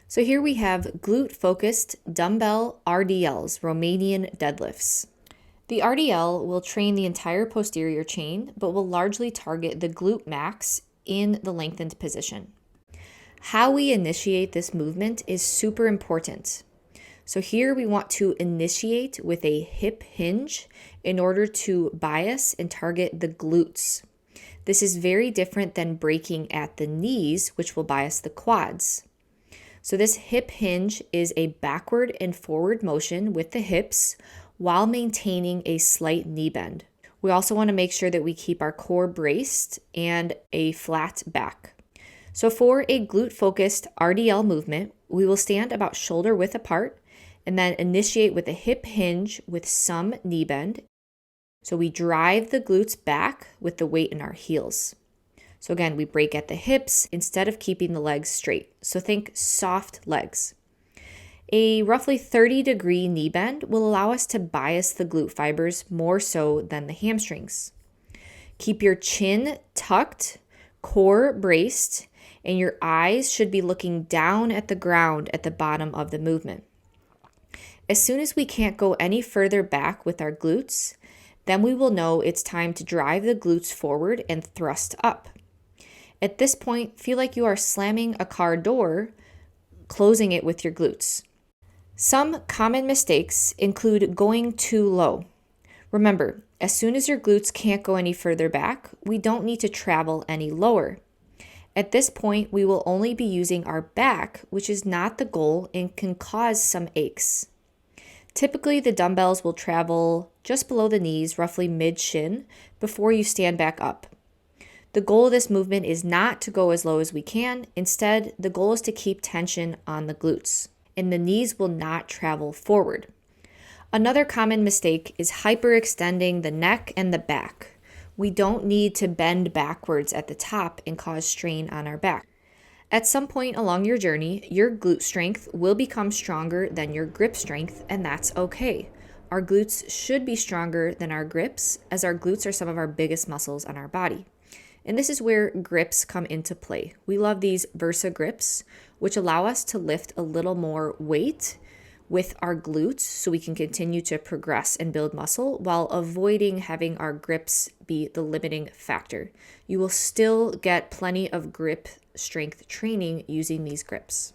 So here we have glute-focused dumbbell RDLs, Romanian deadlifts. The RDL will train the entire posterior chain, but will largely target the glute max in the lengthened position. How we initiate this movement is super important. So here we want to initiate with a hip hinge in order to bias and target the glutes. This is very different than breaking at the knees, which will bias the quads. So this hip hinge is a backward and forward motion with the hips while maintaining a slight knee bend. We also want to make sure that we keep our core braced and a flat back. So for a glute-focused RDL movement, we will stand about shoulder width apart and then initiate with a hip hinge with some knee bend. So we drive the glutes back with the weight in our heels. So again, we break at the hips instead of keeping the legs straight. So think soft legs. A roughly 30-degree knee bend will allow us to bias the glute fibers more so than the hamstrings. Keep your chin tucked, core braced, and your eyes should be looking down at the ground at the bottom of the movement. As soon as we can't go any further back with our glutes, then we will know it's time to drive the glutes forward and thrust up. At this point, feel like you are slamming a car door, closing it with your glutes. Some common mistakes include going too low. Remember, as soon as your glutes can't go any further back, we don't need to travel any lower. At this point, we will only be using our back, which is not the goal and can cause some aches. Typically, the dumbbells will travel just below the knees, roughly mid-shin, before you stand back up. The goal of this movement is not to go as low as we can. Instead, the goal is to keep tension on the glutes, and the knees will not travel forward. Another common mistake is hyperextending the neck and the back. We don't need to bend backwards at the top and cause strain on our back. At some point along your journey, your glute strength will become stronger than your grip strength, and that's okay. Our glutes should be stronger than our grips, as our glutes are some of our biggest muscles on our body. And this is where grips come into play. We love these Versa grips, which allow us to lift a little more weight with our glutes so we can continue to progress and build muscle while avoiding having our grips be the limiting factor. You will still get plenty of grip strength training using these grips.